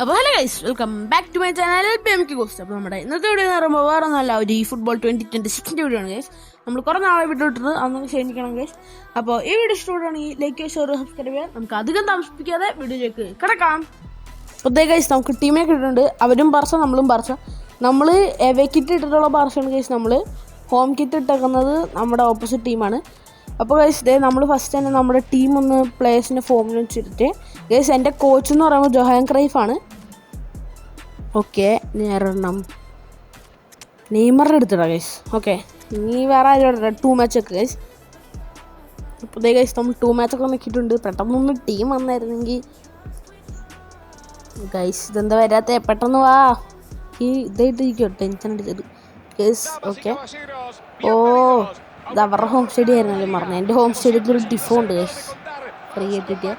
അപ്പോൾ hello guys, welcome back to my channel PMK ghost. അപ്പോൾ നമ്മുടെ ഇന്നത്തെ വീഡിയോ എന്ന് പറയുമ്പോൾ വേറെ ഒന്നുമല്ല, ഒരു ഈ ഫുട്ബോൾ 2026 വീഡിയോ ആണ് ഗൈസ്. നമ്മൾ കുറേ നാളെ വീഡിയോ ഇട്ടിട്ട് അന്നൊക്കെ ക്ഷണിക്കണം ഗൈസ്. അപ്പോൾ ഈ വീഡിയോ ഇഷ്ടപ്പെടുകയാണെങ്കിൽ ലൈക്ക്, ഷെയർ, സബ്സ്ക്രൈബ് ചെയ്യാം. നമുക്ക് അധികം താമസിപ്പിക്കാതെ വീഡിയോയിലേക്ക് കിടക്കാം. അപ്പോൾ ഗൈസ്, നമുക്ക് ടീമേ കിട്ടിയിട്ടുണ്ട്. അവരും ബാർസ, നമ്മളും ബാർസ. നമ്മൾ എവേ കിറ്റ് ഇട്ടിട്ടുള്ള ബാർസയാണ് ഗൈസ്. നമ്മൾ ഹോം കിറ്റ് ഇട്ടേക്കുന്നത് നമ്മുടെ ഓപ്പോസിറ്റ് ടീമാണ്. അപ്പോൾ ഗൈസ് നമ്മൾ ഫസ്റ്റ് തന്നെ നമ്മുടെ ടീം ഒന്ന് പ്ലേയേഴ്സിൻ്റെ ഫോമിൽ വെച്ചിട്ട് ഗൈസ്, എൻ്റെ കോച്ച് എന്ന് പറയുമ്പോൾ ജോഹാൻ ക്രൈഫാണ്. ഓക്കെ, നേരെണ്ണം നെയ്മറിൻ്റെ എടുത്തിടാം ഗൈസ്. ഓക്കെ, ഇനി വേറെ ആരും 2 മാച്ചൊക്കെ ഗൈസ്. അപ്പോൾ ഗൈസ് നമ്മൾ 2 മാച്ചൊക്കെ നോക്കിയിട്ടുണ്ട്. പെട്ടെന്നൊന്ന് ടീം വന്നായിരുന്നെങ്കിൽ ഗൈസ്. ഇതെന്താ വരാത്ത? പെട്ടെന്ന് വാ. ഈ ഇതായിട്ടിരിക്കോ, ടെൻഷൻ അടിച്ചത് ഗൈസ്. ഓക്കെ, ഓ ഇത് അവരുടെ ഹോം സ്റ്റേഡിയം ആയിരുന്നല്ലേ മറന്നത്. എൻ്റെ ഹോം സ്റ്റേഡിയത്തിൽ ഒരു ഡിഫോ ഉണ്ട് ഗൈസ്, ഫ്രീ ആയിട്ട്.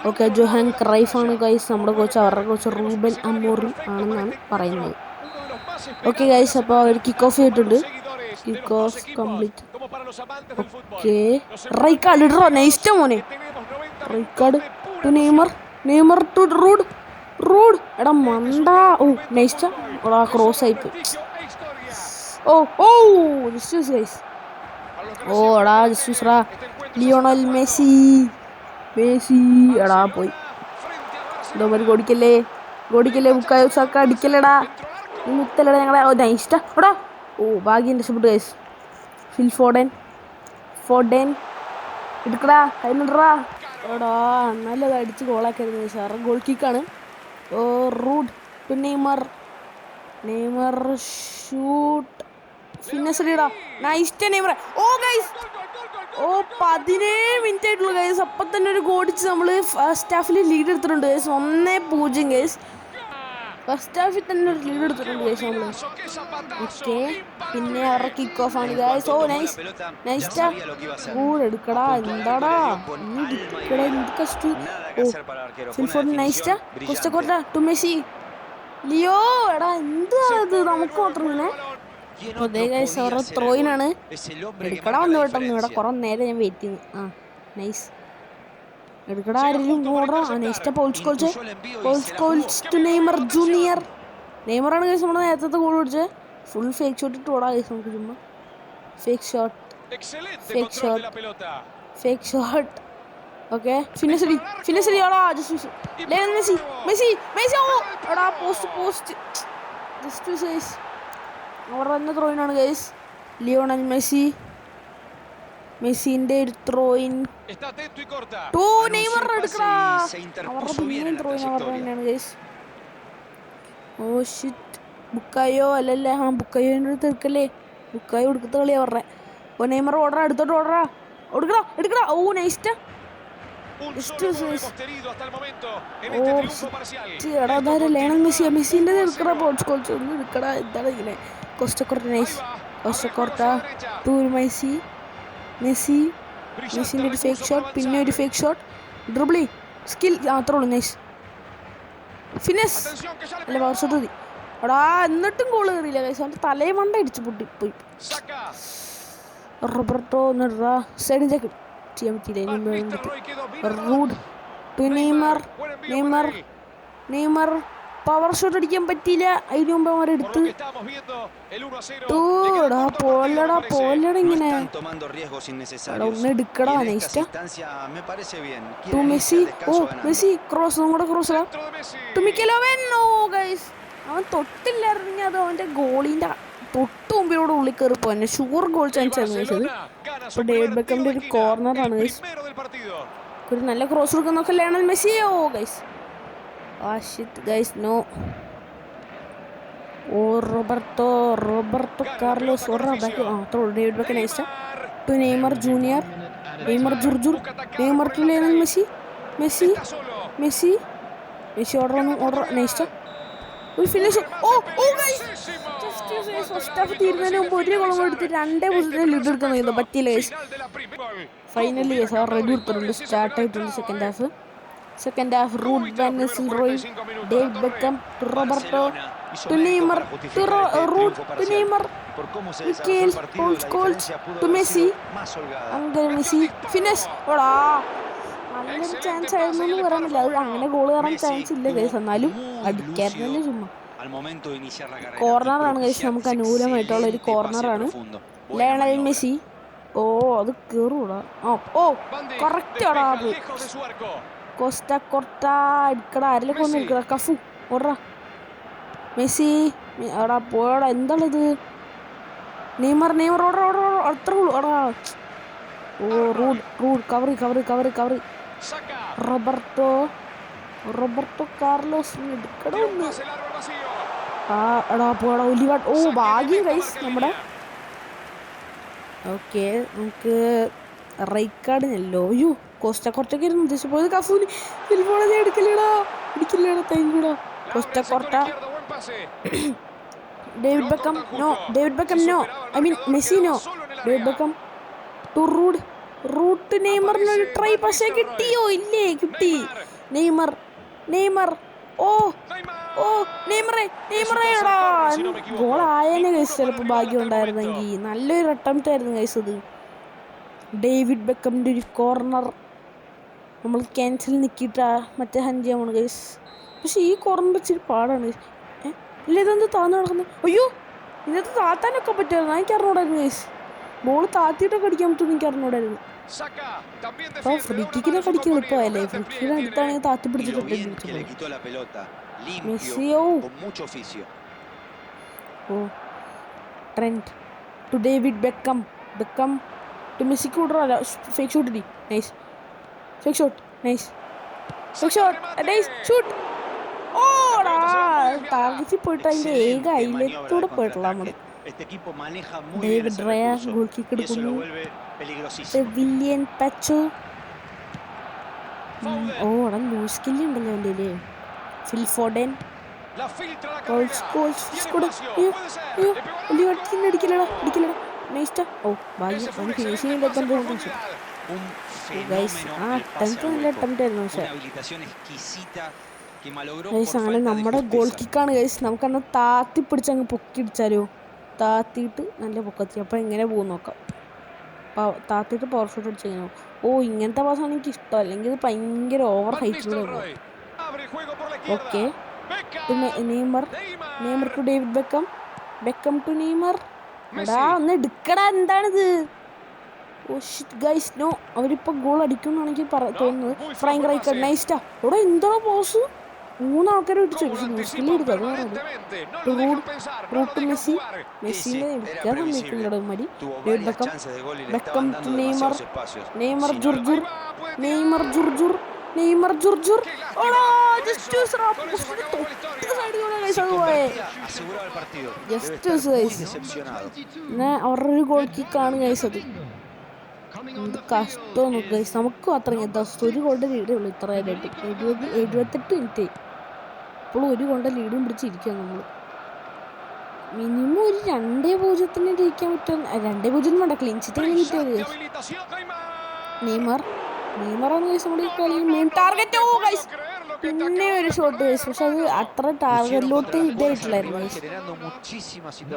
ഓക്കെ, ജോഹാൻ ക്രൈഫാണ് ഗൈസ് നമ്മുടെ കോച്ച്. അവരുടെ കോച്ച് റൂബൻ അമോറിം ആണെന്നാണ് പറയുന്നത്. ഓക്കെ ഗൈസ്, അപ്പോൾ അവർ കിക്ക് ഓഫ് ചെയ്തിട്ടുണ്ട്. Kick off complete. Okay, Rijkaard ഇടറോ, നൈസ്റ്റ മോനെ. Rijkaard to Neymar, Neymar to Ruud. എടാ മണ്ട. ഓ നൈസ്റ്റ. എടാ ക്രോസ് ആയിപ്പോയി. ഓ ജസ്റ്റ് ഗൈസ്. ഓ എടാ ജസ്റ്റ് ലിയോണൽ മെസ്സി എടാ പോയി. എന്തോ ഗോടിക്കല്ലേ ബുക്കായോ സാക്ക അടിക്കല്ലടാ. നീ മുത്തല്ലടാ ഞങ്ങളെ. ഓ നൈസ്റ്റാ എടാ. ഓ ഭാഗ്യം രക്ഷപ്പെട്ടു ഗൈസ്. ഫിൽ ഫോഡൻ എടുക്കടാ, കൈന്നിടറാ. എടാ എന്നാലും അത് അടിച്ച് ഗോളാക്കരുത് ഗൈസ്. സാറ് ഗോൾ കിക്കാണ്. ഓ Ruud to Neymar shoot. Finish നൈസ്റ്റ് നെയ്മർ. ഓ ഗൈസ്, ഓ 17 മിനിറ്റ് ആയിട്ടുള്ളൂ ഗൈസ്. അപ്പം തന്നെ ഒരു ഗോൾ അടിച്ച് നമ്മൾ ഫസ്റ്റ് ഹാഫിൽ ലീഡ് എടുത്തിട്ടുണ്ട് ഗൈസ്. 1-0 ഗൈസ്. ഫസ്റ്റ് ഹാഫിൽ തന്നെ ഒരു ലീഡ് എടുത്തിട്ടുണ്ട് ഗൈസ് നമ്മൾ. ഓക്കെ, പിന്നെ അവരുടെ കിക്ക് ഓഫ് ആണ് ഗൈസ്. ഓ നൈസ്റ്റാ. ഗോൾ എടുക്കടാ. എന്താടാ നൈസ്റ്റാ. കൊസ്റ്റ ടു മെസ്സി. ലിയോ എടാ എന്താ ഇത്, നമുക്ക് മാത്രം ഇങ്ങനെ. അപ്പോൾ ഗൈസ് അവരുടെ ത്രോയിനാണ്. എടുക്കടാ വന്ന് പെട്ടെന്ന്. ഇവിടെ കുറേ നേരം ഞാൻ വെയിറ്റ് ചെയ്യുന്നു. ആ നൈസ്. എടുക്കടാ ആരെങ്കിലും ഓടാ. നൈസ്റ്റ് പോൾസ്കോൾസ് ടു നെയ്മർ ജൂനിയർ. നെയ്മറാണ് ഗൈസ് നമ്മുടെ നേരത്തെ ഗോൾ പിടിച്ചത്. ഫുൾ ഫേക്ക് ഷോട്ട് ഇട്ട് ഓടാ ഗൈസ്. നമുക്ക് ചുമ്മാ ഫേക്ക് ഷോട്ട്. ഓക്കെ, ഫിനിഷ് ഓടാ. മെസ്സി. ഓ എടാ പോസ്റ്റ് ജസ്റ്റ് ഗൈസ്. അവർ തന്നെ ത്രോയിനാണ് ഗൈസ്. ലിയോണൽ മെസ്സിന്റെ ഒരു ത്രോയിൻ ടു നെയ്മർ. എടുക്കടാ. അവരുടെ പിന്നെയും ത്രോയിൻ അവരുടെ തന്നെയാണ് ഗൈസ്. Oh shit. ബുക്കായോ അല്ലല്ലേ. ബുക്കായോൻ്റെ അടുത്ത് എടുക്കല്ലേ. ബുക്കായോ എടുക്കത്ത കളി അവരുടെ. ഓ നെയ്മർ ഓടറാ, എടുത്തോട്ട് ഓടറാ. എടുക്കടാ. ഓ നൈസ്റ്റ്. എടാ അതായത് ലേണൽ മെസ്സിൻ്റെ എടുക്കടാ. പോൾസ്കോൾസ് ഒന്ന് എടുക്കടാ. എന്താണ് ഇങ്ങനെ. കോസ്റ്റക്കോർട്ട ടു മെസ്സിൻ്റെ ഒരു ഫേക്ക് ഷോട്ട്, പിന്നെ ഒരു ഫേക്ക് ഷോട്ട്, ഡ്രിബിളി സ്കിൽ. അത്രേ ഉള്ളൂ. Nice finish. അല്ല പവർ ഷോട്ട് മതി. എടാ എന്നിട്ടും ഗോൾ കയറിയില്ല ഗൈസ്. അവൻ്റെ തലയെ മണ്ട അടിച്ച് പൊട്ടിപ്പോയി. റോബർട്ടോ എന്നിട്ടാ സൈഡിൽ ചെക്ക് ചെയ്യാൻ പറ്റിയില്ല. Ruud to Neymar power shot അടിക്കാൻ പറ്റിയില്ല. അതിന് മുമ്പ് അവരെടുത്ത് പോലടാ ഇങ്ങനെ. ഒന്ന് എടുക്കടാ. നൈസ്റ്റ ടു മെസ്സി. ഓ മെസ്സി ക്രോസ്. നമ്മുടെ ക്രോസ് ടു മിക്കലോവൻ. ഓ ഗൈസ്, അവൻ തൊട്ടില്ലായിരുന്നു. അത് അവൻ്റെ ഗോളിൻ്റെ തൊട്ട് മുമ്പിലൂടെ ഉള്ളിൽ കയറി പോന്നെ. ഷുവർ ഗോൾ ചാൻസ് ആയിരുന്നു ഗൈസ്. ഇപ്പോൾ ഡേവിഡ് ബെക്കമിൻ്റെ ഒരു കോർണറാണ് ഗൈസ്. ഒരു നല്ല ക്രോസ് കൊടുക്കാൻ നോക്കാം Lionel Messi. Oh guys, shit guys, no. Roberto Carlos David Beckham. Nice to Neymar Junior. Neymar to Lionel Messi order. Nice we finish. Oh guys, just first half തീരുന്നതിന് മുമ്പ് ഒരു goal എടുത്ത് 2 പൊസിഷനിൽ lead എടുക്കാൻ പറ്റിയില്ല guys. Finally guys അവർ ready എടുത്തിട്ടുണ്ട്. Start ആയിട്ടുണ്ട് second half. Ruud van Nistelrooy, David Beckham to Roberto to Neymar to Neymar, മിക്കേൽ പോൾസ്കോൾസ് ടു മെസ്സി. അങ്ങനെ മെസ്സി ഫിനിഷ്. ഓടാ നല്ലൊരു ചാൻസ് ആയിരുന്നു എന്ന് പറയാൻ പറ്റില്ല. അത് അങ്ങനെ ഗോൾ കയറാൻ ചാൻസ് ഇല്ല ഗൈസ്, എന്നാലും അടിക്കായിരുന്നല്ലേ ചുമ്മാ. കോർണറാണ് ഗൈസ്, നമുക്ക് അനുകൂലമായിട്ടുള്ള ഒരു കോർണറാണ്. ലയണൽ മെസ്സി, ഓ അത് കയറൂടാ. ഓ കറക്റ്റ് ആടാ അത്. കോസ്റ്റ കൊർട്ട അടിക്കടാ, ആരിലൊക്കെ ഒന്ന് എടുക്കടാ. കഫു ഓടാ മെസ്സി, എടാ പോടാ, എന്താണിത്? നെയ്മർ ഓടാ അത്ര എടാ. ഓ റൂഡ് കവറി. റോബർട്ടോ കാർലോസ് എടുക്കടാ ഒന്ന്. എടാ പോടാ ഒലിവാ. ഓ ഭാഗ്യം ഗൈസ് നമ്മുടെ. ഓക്കെ, നമുക്ക് റൈറ്റ് കാർഡിനല്ലോ. അയ്യോ കോസ്റ്റ കൊർട്ടൊക്കെ ഇരുന്ന് ഉദ്ദേശിച്ചു പോയത്. കഫൂന് എടുക്കില്ലടാ തൈകൂടാ. കോസ്റ്റ കൊർട്ട, David Beckham no, I mean Messi no. David Beckham to Ruud നെയ്മറിനൊരു ട്രൈ, പക്ഷേ കിട്ടിയോ? ഇല്ലേ, കിട്ടി. നെയ്മർ ഓ നെയ്മറേടാ, ഗോൾ ആയേനെ ഗൈസ്. ചിലപ്പോൾ ഭാഗ്യം ഉണ്ടായിരുന്നെങ്കിൽ. നല്ലൊരു അറ്റംപ്റ്റ് ആയിരുന്നു ഗൈസ് അത്. ഡേവിഡ് ബെക്കമിൻ്റെ ഒരു കോർണർ നമ്മൾ ക്യാൻസൽ നിൽക്കിയിട്ടാ മറ്റേ ഹാൻഡ് ചെയ്യാൻ ഗൈസ്. പക്ഷെ ഈ കോർണർ ഇച്ചിരി പാടാണ്. ഇല്ല ഇതെന്ത് താന്ന് കിടക്കുന്നത്? അയ്യോ ഇതിനകത്ത് താത്താനൊക്കെ പറ്റുമായിരുന്നു. എനിക്ക് അറിഞ്ഞൂടായിരുന്നു ഗൈസ്. ബോൾ താത്തിയിട്ടൊക്കെ അടിക്കാൻ പറ്റുമെന്ന് എനിക്ക് അറിഞ്ഞൂടായിരുന്നു. അപ്പോൾ ഫ്രീ കിക്കിനെ കടിക്കാൻ എളുപ്പമല്ലേ? ഫ്രീ കിക്കിനെ അടുത്താണെങ്കിൽ താത്തി പിടിച്ചിട്ടുണ്ട്. മെസ്സിയോ, ഓ Trent to David Beckham to മെസ്സിക്ക് വിടറല്ല. ഫേക്ക് ഷോട്ട് ഇടി. Nice fake shot. ഓടാ ടാർഗറ്റിൽ പോയിട്ട് അതിൻ്റെ ഏക അയിലത്തൂടെ പോയിട്ടുള്ള നമ്മൾ. ഡേവിഡ് റയ ഗോൾ കിക്ക് എടുക്കുന്നു. വില്യൻ പച്ചോ, ഓ എടാ ലൂസ് കില്ല് ഉണ്ടല്ലോ എൻ്റെ. Phil Foden അടിക്കില്ലടാ. നൈസ്റ്റാ. ഓ ഭാഗ്യം ഫിനിഷിംഗ് ഗൈസ്. ആ അറ്റംപ്റ്റ് നല്ല അറ്റംപ്റ്റ് ആയിരുന്നു. പക്ഷേ അങ്ങനെ നമ്മുടെ ഗോൾ കിക്കാണ് ഗൈസ്. നമുക്കന്ന് താത്തി പിടിച്ചങ്ങ് പൊക്കി അടിച്ചാലോ? താത്തിയിട്ട് നല്ല പൊക്കത്തി. അപ്പോൾ എങ്ങനെ പോകും നോക്കാം. താത്തിയിട്ട് പവർ ഷോട്ട് അടിച്ചെങ്ങനെ? ഓ ഇങ്ങനത്തെ പാസ്സാണ് എനിക്ക് ഇഷ്ടം. അല്ലെങ്കിൽ ഇത് ഭയങ്കര ഓവർ ഹൈറ്റിലൂടെ പോകും. Okay, Neymar to David Beckham to Neymar. എടാ ഒന്ന് എടുക്കടാ, എന്താണിത്? Oh shit guys, no. അവരിപ്പോൾ ഗോൾ അടിക്കുമെന്നാണ് എനിക്ക് തോന്നുന്നത്. ഫ്രൈങ് റൈറ്റ് നൈസ്റ്റാ. ഇവിടെ എന്താണോ പോസ്? 3 ആൾക്കാരെ ഇടിച്ചു. മ്യൂസിക്കിൽ എടുത്തു. റൂട്ട് മെസ്സിനെ എടുക്കാൻ സമ്മതിക്കുന്നുണ്ടോ മതി. ഡേവിഡ് ബെക്കം ടു നെയ്മർ ജുർജുർ. അവരുടെ ഒരു ഗോൾ കിക്കാണ് ഗൈസ് അത്. എന്ത് കഷ്ടമൊന്നും ഗൈസ്. നമുക്ക് മാത്രം ഒരു ഗോളിൻ്റെ ലീഡേ ഉള്ളൂ ഇത്ര ആയിട്ട്. 78 മിനിറ്റ് ഇപ്പോഴും ഒരു ഗോളിൻ്റെ ലീഡും പിടിച്ചിരിക്കുക നമ്മൾ. മിനിമം ഒരു 2-0 ജയിക്കാൻ പറ്റും. 2-0 വേണ്ട, ക്ലീൻ ചിറ്റ് കിട്ടിയത്. നെയ്മറാണ് ഗൈസ് നമ്മുടെ കളി മെയിൻ ടാർഗറ്റ്. ഓ ഗൈസ് പിന്നെ ഒരു ഷോട്ട് ഗൈസ്, പക്ഷെ അത് അത്ര ടാർഗറ്റിലോട്ട് ഇതായിട്ടില്ലായിരുന്നു ഗൈസ്.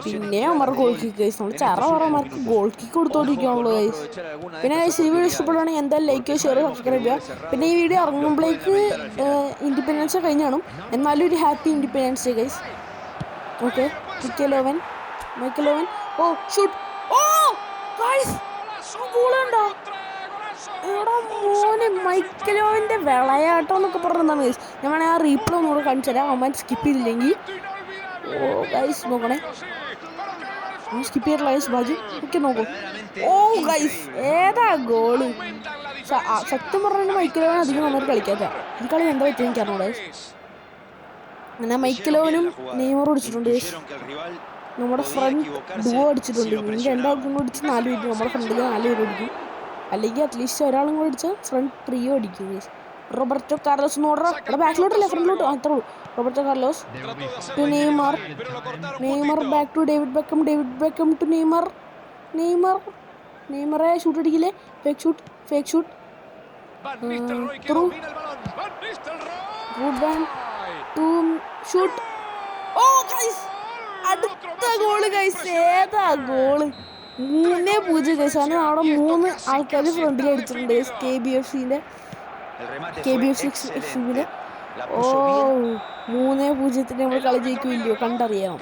പിന്നെ അമ്മ ഗോൾ കിക്ക് ഗൈസ്. നമ്മൾ ചറമാർക്ക് ഗോൾ കിക്ക് കൊടുത്തോണ്ടിരിക്കുകയാണല്ലോ ഗൈസ്. പിന്നെ ഗൈസ് ഈ വീഡിയോ ഇഷ്ടപ്പെടുകയാണെങ്കിൽ എന്തായാലും ലൈക്ക് ഷെയർ സബ്സ്ക്രൈബ് ചെയ്യുക. പിന്നെ ഈ വീഡിയോ ഇറങ്ങുമ്പോഴേക്ക് ഇൻഡിപെൻഡൻസ് കഴിഞ്ഞാണ്. എന്നാലും ഒരു happy independence day guys. Okay, Michael Owen oh shoot. Oh guys ഗോളുണ്ടോ? എടാ മോനെ, മൈക്കലോവിൻ്റെ വിളയാട്ടം എന്നൊക്കെ പറഞ്ഞതാണ് ഗൈസ്. ഞാൻ വേണമെങ്കിൽ ആ റീപ്ലേ ഒന്നുകൂടെ കാണിച്ചു തരാം. അവൻ സ്കിപ്പ് ചെയ്തില്ലെങ്കിൽ. ഓ ഗൈസ് നോക്കണേ, സ്കിപ്പ് ചെയ്തിട്ടുള്ള ഗൈസ് ഭാഗ്യം. ഒക്കെ നോക്കൂ. ഓ ഗൈസ് ഏതാ ഗോള്? സത്യം പറഞ്ഞാൽ മൈക്കലോവൻ അധികം നന്നായിട്ട് കളിക്കാത്ത. ഈ കളി എന്താ പറ്റും എനിക്ക് അറിഞ്ഞൂടെ ഗൈസ്. അങ്ങനെ മൈക്കലോവനും നെയ്മറും അടിച്ചിട്ടുണ്ട് ഗൈസ്. നമ്മുടെ ഫ്രണ്ട് ഡുവോ അടിച്ചിട്ടുണ്ട്. ഇനി 2 ആൾക്കും കൂടി അടിച്ച് 4 പേര്. നമ്മുടെ ഫ്രണ്ടിൽ 4 പേര് അടിക്കും. അല്ലെങ്കിൽ അറ്റ്ലീസ്റ്റ് ഒരാളും കൂടി അടിച്ചാൽ ഫ്രണ്ട് ട്രിയോ അടിക്കും ഗൈസ്. റോബർട്ടോ കാർലോസ് നോഡറാ. ഇവിടെ ബാക്കിലോട്ടല്ലേ ഫ്രണ്ടിലോട്ട് അത്രേ ഉള്ളൂ. Roberto Carlos to Neymar back to David Beckham to നെയ്മറെ ഷൂട്ട് അടിക്കില്ലേ? Fake shoot through to shoot. Oh guys അടുത്ത ഗോള് ഗൈസ്. ഏതാ ഗോള്? 3-0 ഗൈസ്. കാരണം അവിടെ 3 ആൾക്കാർ ഫ്രണ്ടിൽ അടിച്ചിട്ടുണ്ട് KBFCൻ്റെ. KBF6 ഓ 3-0 നമ്മൾ കളി ജയിക്കില്ലയോ കണ്ടറിയാം.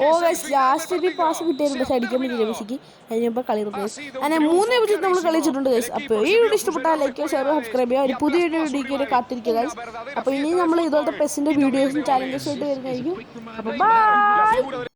ഓ ഗൈസ് ലാസ്റ്റ് ഒരു പാസ് കിട്ടിയായിരുന്നു, പക്ഷെ അടിക്കാൻ പറ്റില്ല മെസ്സിക്ക്. അതിന് മുമ്പ് കളി ഗൈസ് അങ്ങനെ 3-0 നമ്മൾ കളിച്ചിട്ടുണ്ട് ഗൈസ്. അപ്പോൾ ഈ വീഡിയോ ഇഷ്ടപ്പെട്ടാൽ ലൈക്ക് ഷെയർ സബ്സ്ക്രൈബ് ചെയ്യുക. ഒരു പുതിയ വീഡിയോയ്ക്ക് കാത്തിരിക്കുക ഗൈസ്. അപ്പോൾ ഇനി നമ്മൾ ഇതുപോലത്തെ പെസിൻ്റെ വീഡിയോസും ചാലഞ്ചസും ആയിട്ട് വരുന്നതായിരിക്കും. അപ്പോൾ ബൈ.